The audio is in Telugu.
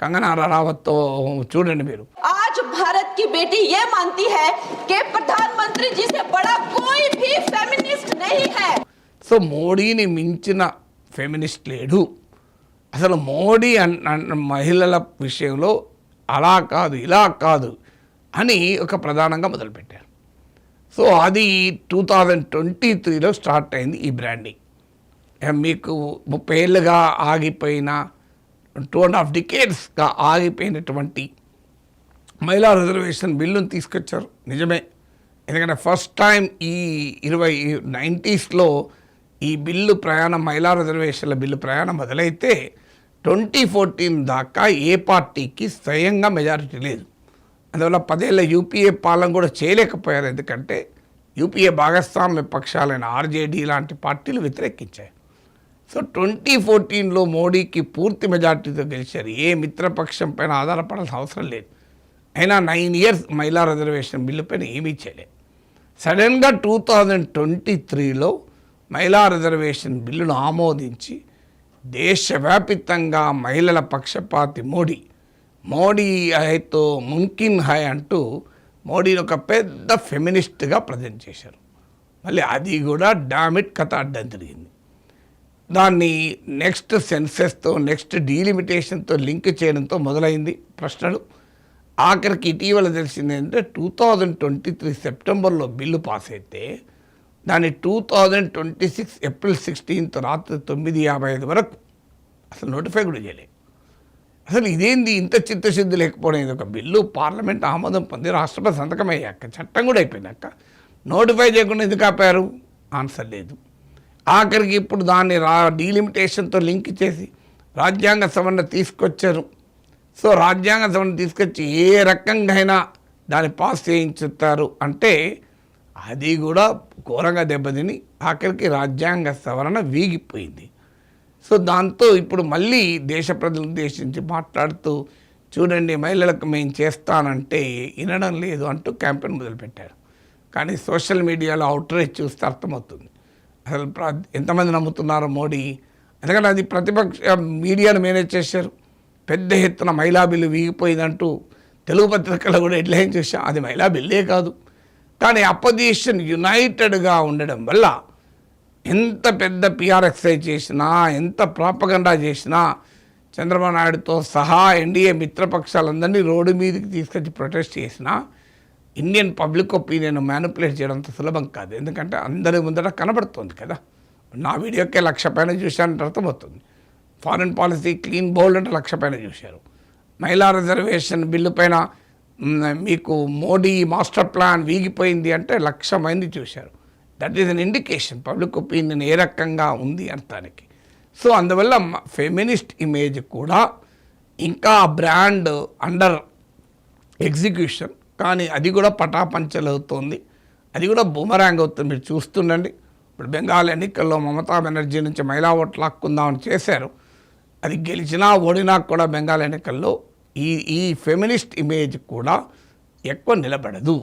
कंगना रनावत तो చూడండి మీరు. आज भारत की बेटी ये मानती है कि प्रधानमंत्री जी से बड़ा कोई भी फेमिनिस्ट नहीं है. సో మోడీని మించిన ఫెమినిస్ట్ లేడు. అసలు మోడీ మహిళల విషయంలో అలా కాదు ఇలా కాదు అని ఒక ప్రధానంగా మొదలుపెట్టారు. సో అది 2023లో స్టార్ట్ అయింది ఈ బ్రాండింగ్. మీకు 30 ఏళ్ళుగా ఆగిపోయిన 2.5 డికేడ్స్గా ఆగిపోయినటువంటి మహిళా రిజర్వేషన్ బిల్లును తీసుకొచ్చారు. నిజమే, ఎందుకంటే ఫస్ట్ టైం ఈ 90sలో ఈ బిల్లు ప్రయాణం, మహిళా రిజర్వేషన్ల బిల్లు ప్రయాణం మొదలైతే 2014 దాకా ఏ పార్టీకి స్వయంగా మెజారిటీ లేదు. అందువల్ల 10 ఏళ్ళ యూపీఏ పాలన కూడా చేయలేకపోయారు. ఎందుకంటే యూపీఏ భాగస్వామ్య పక్షాలైన ఆర్జేడీ లాంటి పార్టీలు వ్యతిరేకించాయి. సో 2014లో మోడీకి పూర్తి మెజార్టీతో గెలిచారు. ఏ మిత్రపక్షం పైన ఆధారపడాల్సిన అవసరం లేదు. అయినా 9 ఇయర్స్ మహిళా రిజర్వేషన్ బిల్లు పైన ఏమీ చేయలేదు. సడన్గా 2023లో మహిళా రిజర్వేషన్ బిల్లును ఆమోదించి దేశవ్యాపితంగా మహిళల పక్షపాతి మోడీ హైతో ముమ్కిన్ హై అంటూ మోడీని ఒక పెద్ద ఫెమినిస్ట్గా ప్రజెంట్ చేశారు. మళ్ళీ అది కూడా డామిట్ కథ అడ్డం తిరిగింది. దాన్ని నెక్స్ట్ సెన్సెస్తో, నెక్స్ట్ డీలిమిటేషన్తో లింక్ చేయడంతో మొదలైంది ప్రశ్నలు. ఆఖరికి ఇటీవల తెలిసింది ఏంటంటే 2023 సెప్టెంబర్లో బిల్లు పాస్ అయితే దాన్ని 2026 ఏప్రిల్ 16 రాత్రి 9:55 వరకు అసలు నోటిఫై కూడా చేయలేదు. అసలు ఇదేంది ఇంత చిత్తశుద్ధి లేకపోవడం? ఇది ఒక బిల్లు పార్లమెంట్ ఆమోదం పొంది రాష్ట్రపతి సంతకం అయ్యాక, చట్టం కూడా అయిపోయినాక నోటిఫై చేయకుండా ఎందుకు ఆపారు? ఆన్సర్ లేదు. ఆఖరికి ఇప్పుడు దాన్ని డీలిమిటేషన్తో లింక్ చేసి రాజ్యాంగ సవరణ తీసుకొచ్చారు. సో రాజ్యాంగ సవరణ తీసుకొచ్చి ఏ రకంగా అయినా దాన్ని పాస్ చేయించుతారు అంటే అది కూడా ఘోరంగా దెబ్బతిని ఆఖరికి రాజ్యాంగ సవరణ వీగిపోయింది. సో దాంతో ఇప్పుడు మళ్ళీ దేశ ప్రజలను ఉద్దేశించి మాట్లాడుతూ చూడండి మహిళలకు మేము చేస్తానంటే వినడం లేదు అంటూ క్యాంపెయిన్ మొదలుపెట్టారు. కానీ సోషల్ మీడియాలో అవుట్రీచ్ చూస్తే అర్థమవుతుంది అసలు ఎంతమంది నమ్ముతున్నారో మోడీ. ఎందుకంటే అది ప్రతిపక్ష మీడియాను మేనేజ్ చేశారు. పెద్ద ఎత్తున మహిళా బిల్లు వీగిపోయిందంటూ తెలుగు పత్రికల్లో కూడా హెడ్లైన్ చూసాం. అది మహిళా బిల్లే కాదు, కానీ అపోజిషన్ యునైటెడ్గా ఉండడం వల్ల ఎంత పెద్ద పిఆర్ ఎక్సైజ్ చేసినా, ఎంత ప్రాపగండా చేసినా, చంద్రబాబు నాయుడుతో సహా ఎన్డీఏ మిత్రపక్షాలందరినీ రోడ్డు మీదకి తీసుకొచ్చి ప్రొటెస్ట్ చేసినా ఇండియన్ పబ్లిక్ ఒపీనియన్ మ్యానిపులేట్ చేయడం అంత సులభం కాదు. ఎందుకంటే అందరి ముందర కనబడుతుంది కదా. నా వీడియోకే 1,00,000 పైన చూశానంటే అర్థమవుతుంది. ఫారెన్ పాలసీ క్లీన్ బౌల్డ్ అంటే 1,00,000 పైన చూశారు. మహిళా రిజర్వేషన్ బిల్లు పైన మీకు మోడీ మాస్టర్ ప్లాన్ వీగిపోయింది అంటే 1,00,000 మంది చూశారు. That is an indication public opinion ఏ రకంగా ఉంది అంతానికి. సో అందువల్ల ఫెమినిస్ట్ ఇమేజ్ కూడా ఇంకా బ్రాండ్ అండర్ ఎగ్జిక్యూషన్, కానీ అది కూడా పటాపంచలవుతోంది. అది కూడా బూమరాంగ్ అవుతుంది. మీరు చూస్తుండండి. ఇప్పుడు బెంగాల్ ఎన్నికల్లో మమతా బెనర్జీ నుంచి మహిళా ఓట్లు లాక్కుందామని చేశారు. అది గెలిచినా ఓడినా కూడా బెంగాల్ ఎన్నికల్లో ఈ ఫెమినిస్ట్ ఇమేజ్ కూడా ఎక్కువ నిలబడదు.